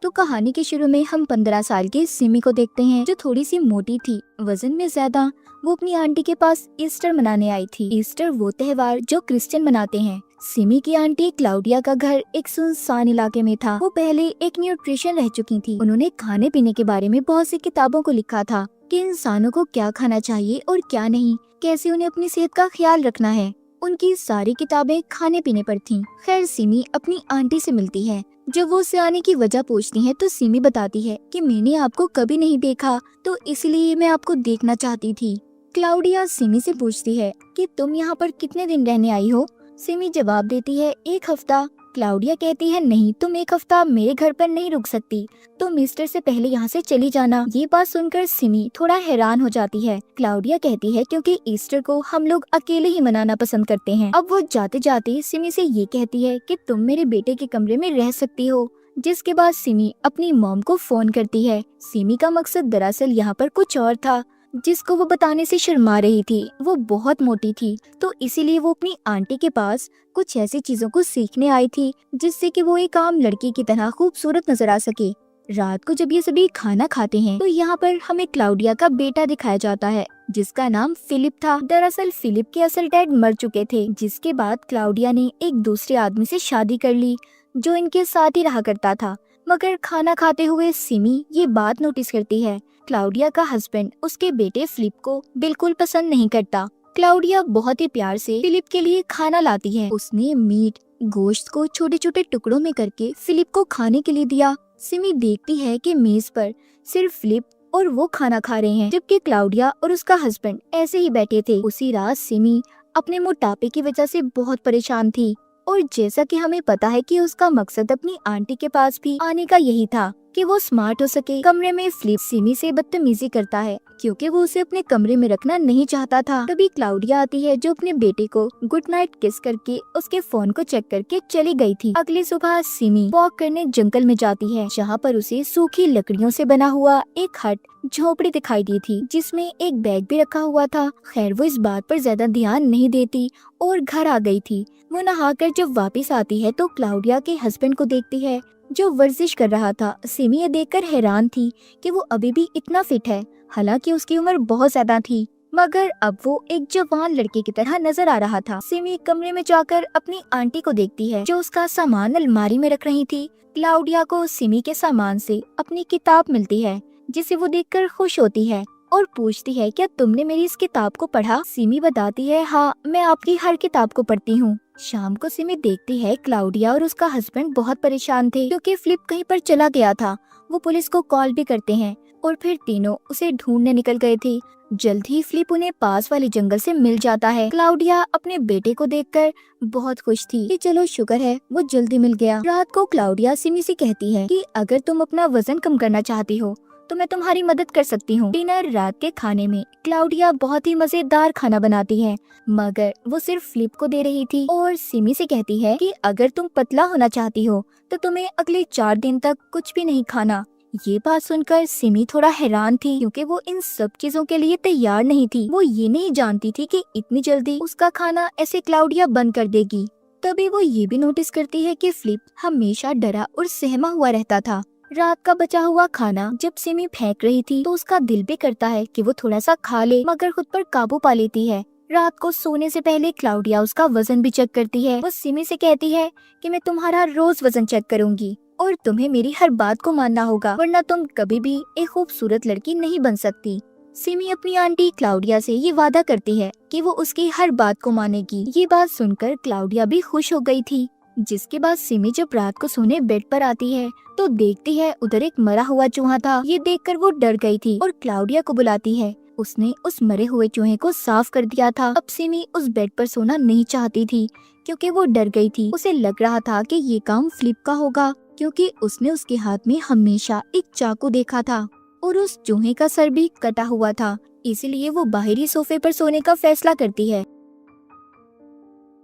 तो कहानी के शुरू में हम 15 साल की सिमी को देखते हैं, जो थोड़ी सी मोटी थी, वजन में ज्यादा। वो अपनी आंटी के पास ईस्टर मनाने आई थी। ईस्टर वो त्योहार जो क्रिश्चियन मनाते हैं। सिमी की आंटी क्लाउडिया का घर एक सुनसान इलाके में था। वो पहले एक न्यूट्रिशन रह चुकी थी। उन्होंने खाने पीने के बारे में बहुत सी किताबों को लिखा था कि इंसानों को क्या खाना चाहिए और क्या नहीं, कैसे उन्हें अपनी सेहत का ख्याल रखना है। उनकी सारी किताबें खाने पीने पर थीं। खैर सिमी अपनी आंटी से मिलती है। जब वो उससे आने की वजह पूछती है तो सिमी बताती है कि मैंने आपको कभी नहीं देखा, तो इसलिए मैं आपको देखना चाहती थी। क्लाउडिया सिमी से पूछती है कि तुम यहाँ पर कितने दिन रहने आई हो। सिमी जवाब देती है 1 हफ्ता। क्लाउडिया कहती है नहीं, तुम 1 हफ्ता मेरे घर पर नहीं रुक सकती, तुम ईस्टर से पहले यहाँ से चली जाना। ये बात सुनकर सिमी थोड़ा हैरान हो जाती है। क्लाउडिया कहती है क्योंकि ईस्टर को हम लोग अकेले ही मनाना पसंद करते हैं। अब वो जाते जाते सिमी से ये कहती है कि तुम मेरे बेटे के कमरे में रह सकती हो। जिसके बाद सिमी अपनी मॉम को फोन करती है। सिमी का मकसद दरअसल यहाँ पर कुछ और था, जिसको वो बताने से शर्मा रही थी। वो बहुत मोटी थी, तो इसीलिए वो अपनी आंटी के पास कुछ ऐसी चीजों को सीखने आई थी जिससे कि वो एक आम लड़की की तरह खूबसूरत नजर आ सके। रात को जब ये सभी खाना खाते हैं तो यहाँ पर हमें क्लाउडिया का बेटा दिखाया जाता है, जिसका नाम फिलिप था। दरअसल फिलिप के असल डैड मर चुके थे, जिसके बाद क्लाउडिया ने एक दूसरे आदमी से शादी कर ली जो इनके साथ ही रहा करता था। मगर खाना खाते हुए सिमी ये बात नोटिस करती है, क्लाउडिया का हस्बैंड उसके बेटे फिलिप को बिल्कुल पसंद नहीं करता। क्लाउडिया बहुत ही प्यार से फिलिप के लिए खाना लाती है। उसने मीट गोश्त को छोटे छोटे टुकड़ों में करके फिलिप को खाने के लिए दिया। सिमी देखती है कि मेज पर सिर्फ फिलिप और वो खाना खा रहे हैं, जबकि क्लाउडिया और उसका हस्बैंड ऐसे ही बैठे थे। उसी रात सिमी अपने मोटापे की वजह से बहुत परेशान थी, और जैसा कि हमें पता है कि उसका मकसद अपनी आंटी के पास भी आने का यही था कि वो स्मार्ट हो सके। कमरे में फिलिप सिमी से बदतमीजी करता है क्योंकि वो उसे अपने कमरे में रखना नहीं चाहता था। तभी क्लाउडिया आती है जो अपने बेटे को गुड नाइट किस करके उसके फोन को चेक करके चली गई थी। अगली सुबह सिमी वॉक करने जंगल में जाती है, जहाँ पर उसे सूखी लकड़ियों से बना हुआ एक हट झोपड़ी दिखाई दी थी, जिसमें एक बैग भी रखा हुआ था। खैर वो इस बात पर ज्यादा ध्यान नहीं देती और घर आ गई थी। वो नहाकर जब वापस आती है तो क्लाउडिया के हस्बैंड को देखती है जो वर्जिश कर रहा था। सिमी ये देखकर हैरान थी कि वो अभी भी इतना फिट है, हालांकि उसकी उम्र बहुत ज्यादा थी, मगर अब वो एक जवान लड़के की तरह नजर आ रहा था। सिमी कमरे में जाकर अपनी आंटी को देखती है जो उसका सामान अलमारी में रख रही थी। क्लाउडिया को सिमी के सामान से अपनी किताब मिलती है, जिसे वो देखकर खुश होती है और पूछती है क्या तुमने मेरी इस किताब को पढ़ा। सिमी बताती है हाँ, मैं आपकी हर किताब को पढ़ती हूँ। शाम को सिमी देखती है क्लाउडिया और उसका हस्बैंड बहुत परेशान थे क्योंकि फिलिप कहीं पर चला गया था। वो पुलिस को कॉल भी करते हैं और फिर तीनों उसे ढूंढने निकल गए थे। जल्द ही फिलिप उन्हें पास वाले जंगल से मिल जाता है। क्लाउडिया अपने बेटे को देखकर बहुत खुश थी कि चलो शुक्र है वो जल्दी मिल गया। रात को क्लाउडिया सिमी से कहती है कि अगर तुम अपना वजन कम करना चाहती हो तो मैं तुम्हारी मदद कर सकती हूँ। डिनर रात के खाने में क्लाउडिया बहुत ही मजेदार खाना बनाती है, मगर वो सिर्फ फिलिप को दे रही थी और सिमी से कहती है कि अगर तुम पतला होना चाहती हो तो तुम्हें अगले 4 दिन तक कुछ भी नहीं खाना। ये बात सुनकर सिमी थोड़ा हैरान थी क्योंकि वो इन सब चीजों के लिए तैयार नहीं थी। वो ये नहीं जानती थी कि इतनी जल्दी उसका खाना ऐसे क्लाउडिया बंद कर देगी। तभी वो ये भी नोटिस करती है कि फिलिप हमेशा डरा और सहमा हुआ रहता था। रात का बचा हुआ खाना जब सिमी फेंक रही थी तो उसका दिल भी करता है कि वो थोड़ा सा खा ले, मगर खुद पर काबू पा लेती है। रात को सोने से पहले क्लाउडिया उसका वजन भी चेक करती है। वो सिमी से कहती है कि मैं तुम्हारा रोज वजन चेक करूंगी और तुम्हें मेरी हर बात को मानना होगा, वरना तुम कभी भी एक खूबसूरत लड़की नहीं बन सकती। सिमी अपनी आंटी क्लाउडिया से ये वादा करती है कि वो उसकी हर बात को मानेगी। ये बात सुनकर क्लाउडिया भी खुश हो गई थी। जिसके बाद सिमी जब रात को सोने बेड पर आती है तो देखती है उधर एक मरा हुआ चूहा था। ये देखकर वो डर गई थी और क्लाउडिया को बुलाती है। उसने उस मरे हुए चूहे को साफ कर दिया था। अब सिमी उस बेड पर सोना नहीं चाहती थी क्योंकि वो डर गई थी। उसे लग रहा था कि ये काम फिलिप का होगा, क्योंकि उसने उसके हाथ में हमेशा एक चाकू देखा था और उस चूहे का सर भी कटा हुआ था। इसीलिए वो बाहरी सोफे पर सोने का फैसला करती है।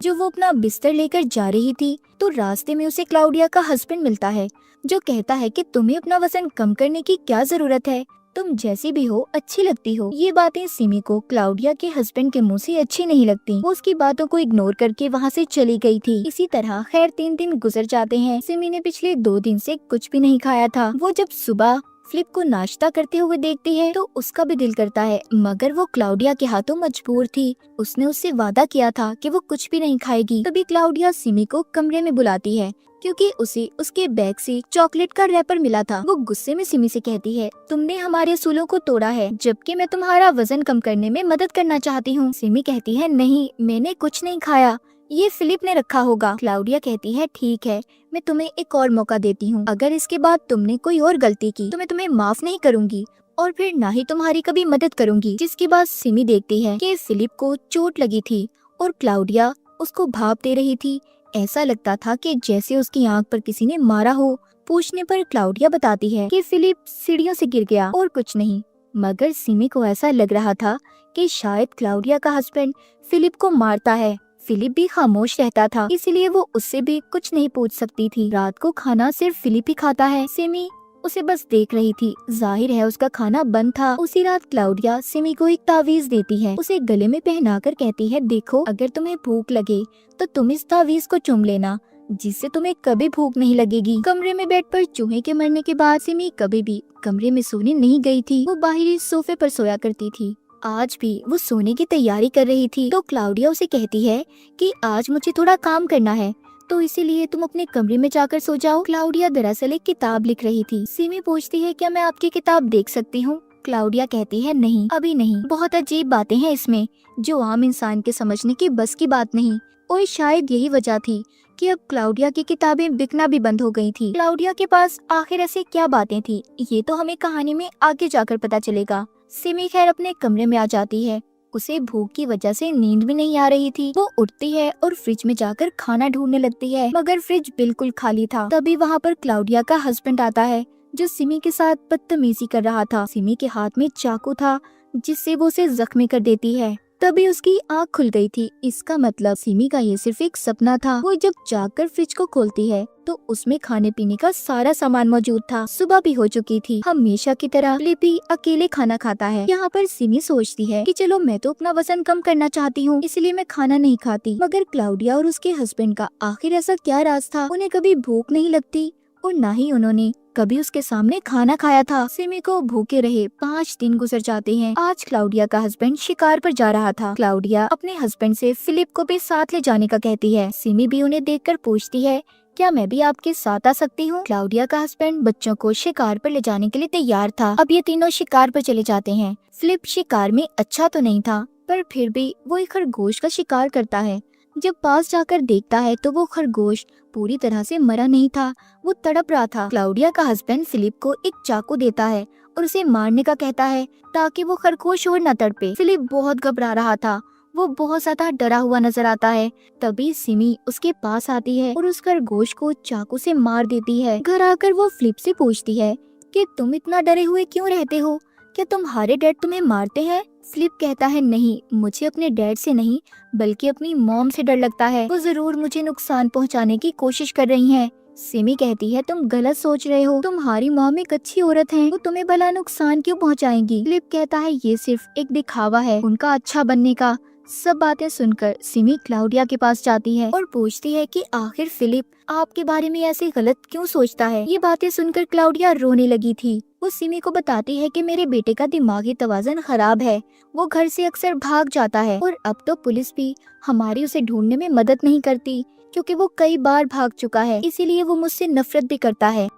जो वो अपना बिस्तर लेकर जा रही थी तो रास्ते में उसे क्लाउडिया का हस्बैंड मिलता है, जो कहता है कि तुम्हें अपना वजन कम करने की क्या जरूरत है, तुम जैसी भी हो अच्छी लगती हो। ये बातें सिमी को क्लाउडिया के हस्बैंड के मुंह से अच्छी नहीं लगती। वो उसकी बातों को इग्नोर करके वहाँ से चली गई थी। इसी तरह खैर 3 दिन गुजर जाते हैं। सिमी ने पिछले 2 दिन से कुछ भी नहीं खाया था। वो जब सुबह फिलिप को नाश्ता करते हुए देखती है तो उसका भी दिल करता है, मगर वो क्लाउडिया के हाथों मजबूर थी। उसने उससे वादा किया था कि वो कुछ भी नहीं खाएगी। तभी क्लाउडिया सिमी को कमरे में बुलाती है क्योंकि उसे उसके बैग से चॉकलेट का रैपर मिला था। वो गुस्से में सिमी से कहती है, तुमने हमारे असूलों को तोड़ा है, जबकि मैं तुम्हारा वजन कम करने में मदद करना चाहती हूँ। सिमी कहती है, नहीं, मैंने कुछ नहीं खाया, ये फिलिप ने रखा होगा। क्लाउडिया कहती है, ठीक है, मैं तुम्हें एक और मौका देती हूँ। अगर इसके बाद तुमने कोई और गलती की तो मैं तुम्हें माफ नहीं करूँगी और फिर ना ही तुम्हारी कभी मदद करूँगी। जिसके बाद सिमी देखती है कि फिलिप को चोट लगी थी और क्लाउडिया उसको भाप दे रही थी। ऐसा लगता था कि जैसे उसकी आंख पर किसी ने मारा हो। पूछने पर क्लाउडिया बताती है कि फिलिप सीढ़ियों से गिर गया और कुछ नहीं। मगर सिमी को ऐसा लग रहा था कि शायद क्लाउडिया का हस्बैंड फिलिप को मारता है। फिलिप भी खामोश रहता था, इसलिए वो उससे भी कुछ नहीं पूछ सकती थी। रात को खाना सिर्फ फिलिप ही खाता है। सिमी उसे बस देख रही थी। जाहिर है उसका खाना बंद था। उसी रात क्लाउडिया सिमी को एक तावीज देती है। उसे गले में पहनाकर कहती है, देखो, अगर तुम्हें भूख लगे तो तुम इस तावीज को चुम लेना, जिससे तुम्हें कभी भूख नहीं लगेगी। कमरे में बेड पर चूहे के मरने के बाद सिमी कभी भी कमरे में सोने नहीं गई थी। वो बाहरी सोफे पर सोया करती थी। आज भी वो सोने की तैयारी कर रही थी तो क्लाउडिया उसे कहती है कि आज मुझे थोड़ा काम करना है, तो इसीलिए तुम अपने कमरे में जाकर सो जाओ। क्लाउडिया दरअसल एक किताब लिख रही थी। सिमी पूछती है, क्या मैं आपकी किताब देख सकती हूँ? क्लाउडिया कहती है, नहीं, अभी नहीं, बहुत अजीब बातें हैं इसमें जो आम इंसान के समझने की बस की बात नहीं। और शायद यही वजह थी कि अब क्लाउडिया की किताबें बिकना भी बंद हो गई थी। क्लाउडिया के पास आखिर ऐसी क्या बातें थी, ये तो हमें कहानी में आगे जाकर पता चलेगा। सिमी खैर अपने कमरे में आ जाती है। उसे भूख की वजह से नींद भी नहीं आ रही थी। वो उठती है और फ्रिज में जाकर खाना ढूंढने लगती है, मगर फ्रिज बिल्कुल खाली था। तभी वहाँ पर क्लाउडिया का हस्बैंड आता है जो सिमी के साथ बदतमीजी कर रहा था। सिमी के हाथ में चाकू था जिससे वो उसे जख्मी कर देती है। तभी उसकी आँख खुल गई थी। इसका मतलब सिमी का ये सिर्फ एक सपना था। वो जब जाकर फ्रिज को खोलती है तो उसमें खाने पीने का सारा सामान मौजूद था। सुबह भी हो चुकी थी। हमेशा की तरह फिलिप भी अकेले खाना खाता है। यहाँ पर सिमी सोचती है कि चलो, मैं तो अपना वजन कम करना चाहती हूँ, इसलिए मैं खाना नहीं खाती। मगर क्लाउडिया और उसके हस्बैंड का आखिर ऐसा क्या राज था? उन्हें कभी भूख नहीं लगती और न ही उन्होंने कभी उसके सामने खाना खाया था। सिमी को भूखे रहे 5 दिन गुजर जाते हैं। आज क्लाउडिया का हस्बैंड शिकार पर जा रहा था। क्लाउडिया अपने हस्बैंड से फिलिप को भी साथ ले जाने का कहती है। सिमी भी उन्हें देखकर पूछती है, क्या मैं भी आपके साथ आ सकती हूँ? क्लाउडिया का हस्बैंड बच्चों को शिकार पर ले जाने के लिए तैयार था। अब ये तीनों शिकार पर चले जाते हैं। फिलिप शिकार में अच्छा तो नहीं था, पर फिर भी वो एक खरगोश का शिकार करता है। जब पास जाकर देखता है तो वो खरगोश पूरी तरह से मरा नहीं था, वो तड़प रहा था। क्लाउडिया का हस्बैंड फिलिप को एक चाकू देता है और उसे मारने का कहता है ताकि वो खरगोश और न तड़पे। फिलिप बहुत घबरा रहा था, वो बहुत ज्यादा डरा हुआ नजर आता है। तभी सिमी उसके पास आती है और उस खरगोश को चाकू से मार देती है। घर आकर वो फिलिप से पूछती है कि तुम इतना डरे हुए क्यों रहते हो? क्या तुम्हारे डैड तुम्हें मारते हैं? फिलिप कहता है, नहीं, मुझे अपने डैड से नहीं बल्कि अपनी मॉम से डर लगता है। वो जरूर मुझे नुकसान पहुंचाने की कोशिश कर रही हैं। सिमी कहती है, तुम गलत सोच रहे हो, तुम्हारी मॉम एक अच्छी औरत है, वो तुम्हें भला नुकसान क्यों पहुंचाएंगी? फिलिप कहता है, ये सिर्फ एक दिखावा है उनका अच्छा बनने का। सब बातें सुनकर सिमी क्लाउडिया के पास जाती है और पूछती है कि आखिर फिलिप आपके बारे में ऐसे गलत क्यों सोचता है। ये बातें सुनकर क्लाउडिया रोने लगी थी। वो सिमी को बताती है कि मेरे बेटे का दिमागी तवाज़ुन खराब है, वो घर से अक्सर भाग जाता है और अब तो पुलिस भी हमारी उसे ढूंढने में मदद नहीं करती क्योंकि वो कई बार भाग चुका है, इसीलिए वो मुझसे नफरत भी करता है।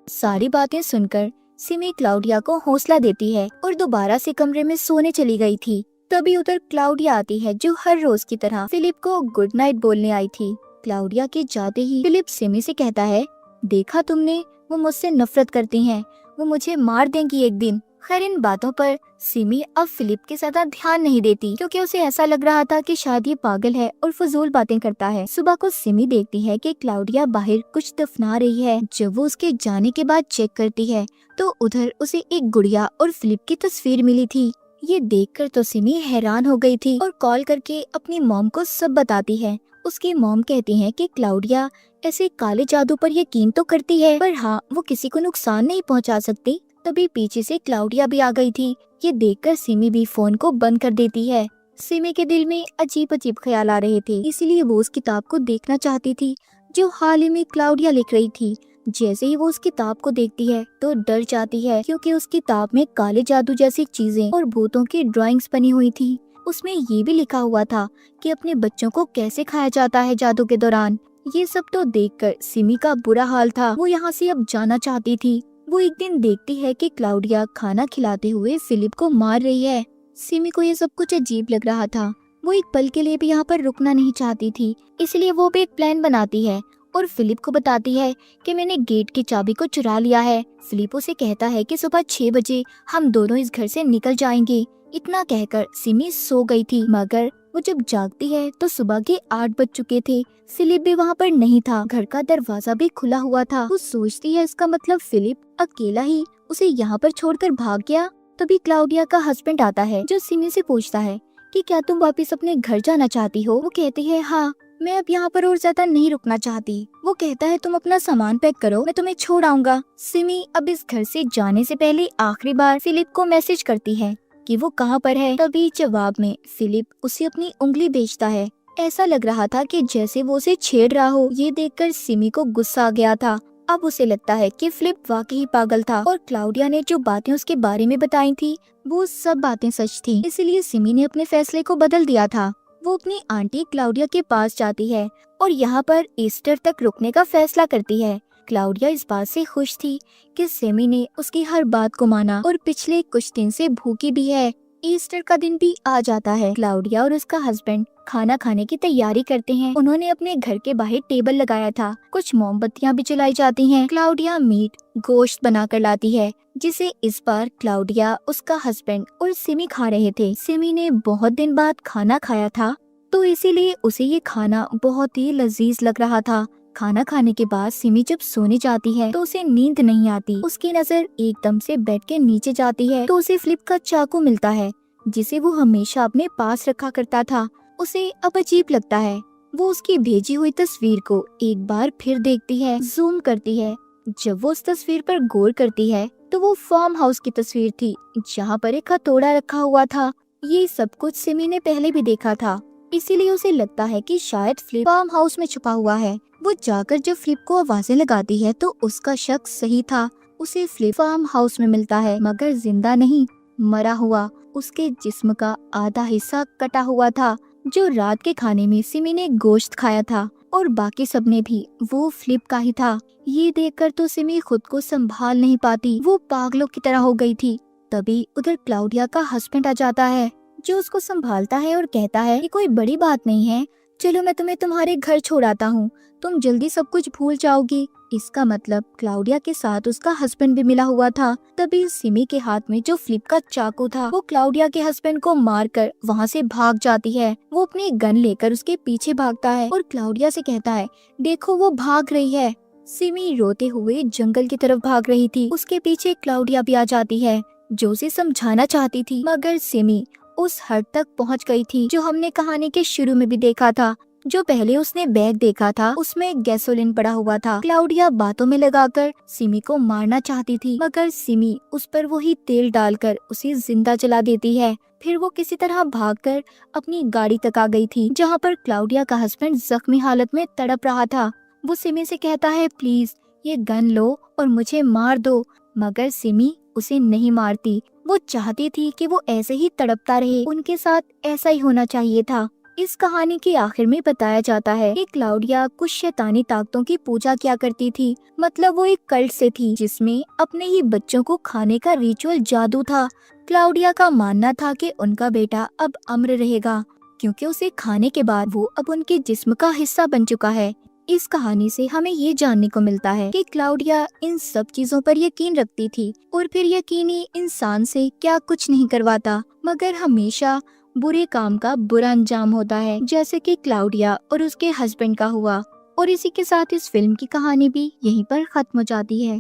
सारी बातें सुनकर सिमी क्लाउडिया को हौसला देती है और दोबारा से कमरे में सोने चली गई थी। तभी उधर क्लाउडिया आती है जो हर रोज की तरह फिलिप को गुड नाइट बोलने आई थी। क्लाउडिया के जाते ही फिलिप सिमी से कहता है, देखा तुमने, वो मुझसे नफरत करती हैं, वो मुझे मार देंगी एक दिन। खैर इन बातों पर सिमी अब फिलिप के ज्यादा ध्यान नहीं देती क्योंकि उसे ऐसा लग रहा था कि शायद ये पागल है और फजूल बातें करता है। सुबह को सिमी देखती है कि क्लाउडिया बाहर कुछ दफना रही है। जब वो उसके जाने के बाद चेक करती है तो उधर उसे एक गुड़िया और फिलिप की तस्वीर मिली थी। ये देखकर तो सिमी हैरान हो गई थी और कॉल करके अपनी मॉम को सब बताती है। उसकी मॉम कहती है कि क्लाउडिया ऐसे काले जादू पर यकीन तो करती है, पर हाँ, वो किसी को नुकसान नहीं पहुंचा सकती। तभी पीछे से क्लाउडिया भी आ गई थी। ये देखकर सिमी भी फोन को बंद कर देती है। सिमी के दिल में अजीब अजीब ख्याल आ रहे थे, इसलिए वो उस किताब को देखना चाहती थी जो हाल ही में क्लाउडिया लिख रही थी। जैसे ही वो उस किताब को देखती है तो डर जाती है, क्योंकि उस किताब में काले जादू जैसी चीजें और भूतों की ड्राइंग्स बनी हुई थी। उसमें ये भी लिखा हुआ था कि अपने बच्चों को कैसे खाया जाता है जादू के दौरान। ये सब तो देखकर सिमी का बुरा हाल था। वो यहाँ से अब जाना चाहती थी। वो एक दिन देखती है कि क्लाउडिया खाना खिलाते हुए फिलिप को मार रही है। सिमी को ये सब कुछ अजीब लग रहा था। वो एक पल के लिए भी यहाँ पर रुकना नहीं चाहती थी, इसलिए वो भी एक प्लान बनाती है और फिलिप को बताती है कि मैंने गेट की चाबी को चुरा लिया है। फिलिप उसे कहता है कि सुबह 6 बजे हम दोनों इस घर से निकल जाएंगे। इतना कहकर सिमी सो गई थी, मगर वो जब जागती है तो सुबह के 8 बज चुके थे। फिलिप भी वहाँ पर नहीं था। घर का दरवाजा भी खुला हुआ था। वो सोचती है इसका मतलब फिलिप अकेला ही उसे यहाँ पर छोड़कर भाग गया। तभी क्लाउडिया का हस्बैंड आता है, जो सिमी से पूछता है कि क्या तुम वापस अपने घर जाना चाहती हो। वो कहती है हाँ, मैं अब यहाँ पर और ज्यादा नहीं रुकना चाहती। वो कहता है तुम अपना सामान पैक करो, मैं तुम्हें छोड़ आऊंगा। सिमी अब इस घर से जाने से पहले आखिरी बार फिलिप को मैसेज करती है कि वो कहाँ पर है। तभी जवाब में फिलिप उसे अपनी उंगली बेचता है। ऐसा लग रहा था कि जैसे वो उसे छेड़ रहा हो। ये देखकर सिमी को गुस्सा आ गया था। अब उसे लगता है कि फिलिप वाकई पागल था और क्लाउडिया ने जो बातें उसके बारे में बताई थी वो सब बातें सच थी। इसलिए सिमी ने अपने फैसले को बदल दिया था। वो अपनी आंटी क्लाउडिया के पास जाती है और यहाँ पर ईस्टर तक रुकने का फैसला करती है। क्लाउडिया इस बात से खुश थी कि सिमी ने उसकी हर बात को माना और पिछले कुछ दिन से भूखी भी है। ईस्टर का दिन भी आ जाता है। क्लाउडिया और उसका हस्बैंड खाना खाने की तैयारी करते हैं। उन्होंने अपने घर के बाहर टेबल लगाया था। कुछ मोमबत्तियां भी जलाई जाती हैं। क्लाउडिया मीट गोश्त बनाकर लाती है, जिसे इस बार क्लाउडिया, उसका हस्बैंड और सिमी खा रहे थे। सिमी ने बहुत दिन बाद खाना खाया था, तो इसीलिए उसे ये खाना बहुत ही लजीज लग रहा था। खाना खाने के बाद सिमी जब सोने जाती है तो उसे नींद नहीं आती। उसकी नजर एकदम से बेड के नीचे जाती है तो उसे फिलिप का चाकू मिलता है, जिसे वो हमेशा अपने पास रखा करता था। उसे अब अजीब लगता है। वो उसकी भेजी हुई तस्वीर को एक बार फिर देखती है, जूम करती है। जब वो उस तस्वीर पर गौर करती है तो वो फार्म हाउस की तस्वीर थी, जहाँ पर एक हथौड़ा रखा हुआ था। ये सब कुछ सिमी ने पहले भी देखा था, इसीलिए उसे लगता है कि शायद फिलिप फार्म हाउस में छुपा हुआ है। वो जाकर जब फिलिप को आवाजें लगाती है तो उसका शक सही था। उसे फिलिप फार्म हाउस में मिलता है, मगर जिंदा नहीं, मरा हुआ। उसके जिस्म का आधा हिस्सा कटा हुआ था। जो रात के खाने में सिमी ने गोश्त खाया था और बाकी सब ने भी, वो फिलिप का ही था। ये देखकर तो सिमी खुद को संभाल नहीं पाती। वो पागलों की तरह हो गई थी। तभी उधर क्लाउडिया का हस्बैंड आ जाता है, जो उसको संभालता है और कहता है कि कोई बड़ी बात नहीं है, चलो मैं तुम्हें तुम्हारे घर छोड़ आता हूँ, तुम जल्दी सब कुछ भूल जाओगी। इसका मतलब क्लाउडिया के साथ उसका हस्बैंड भी मिला हुआ था। तभी सिमी के हाथ में जो फिलिप का चाकू था, वो क्लाउडिया के हस्बैंड को मारकर वहाँ से भाग जाती है। वो अपनी गन लेकर उसके पीछे भागता है और क्लाउडिया से कहता है, देखो वो भाग रही है। सिमी रोते हुए जंगल की तरफ भाग रही थी। उसके पीछे क्लाउडिया भी आ जाती है, जो उसे समझाना चाहती थी, मगर सिमी उस हद तक पहुंच गई थी जो हमने कहानी के शुरू में भी देखा था। जो पहले उसने बैग देखा था उसमें गैसोलीन पड़ा हुआ था। क्लाउडिया बातों में लगाकर सिमी को मारना चाहती थी, मगर सिमी उस पर वही तेल डालकर उसे जिंदा जला देती है। फिर वो किसी तरह भागकर अपनी गाड़ी तक आ गई थी, जहाँ पर क्लाउडिया का हस्बैंड जख्मी हालत में तड़प रहा था। वो सिमी से कहता है, प्लीज ये गन लो और मुझे मार दो, मगर सिमी उसे नहीं मारती। वो चाहती थी कि वो ऐसे ही तड़पता रहे। उनके साथ ऐसा ही होना चाहिए था। इस कहानी के आखिर में बताया जाता है कि क्लाउडिया कुछ शैतानी ताकतों की पूजा किया करती थी। मतलब वो एक कल्ट से थी, जिसमें अपने ही बच्चों को खाने का रिचुअल जादू था। क्लाउडिया का मानना था कि उनका बेटा अब अमर रहेगा, क्योंकि उसे खाने के बाद वो अब उनके जिस्म का हिस्सा बन चुका है। इस कहानी से हमें ये जानने को मिलता है कि क्लाउडिया इन सब चीजों पर यकीन रखती थी, और फिर यकीनी इंसान से क्या कुछ नहीं करवाता, मगर हमेशा बुरे काम का बुरा अंजाम होता है, जैसे कि क्लाउडिया और उसके हस्बैंड का हुआ। और इसी के साथ इस फिल्म की कहानी भी यहीं पर खत्म हो जाती है।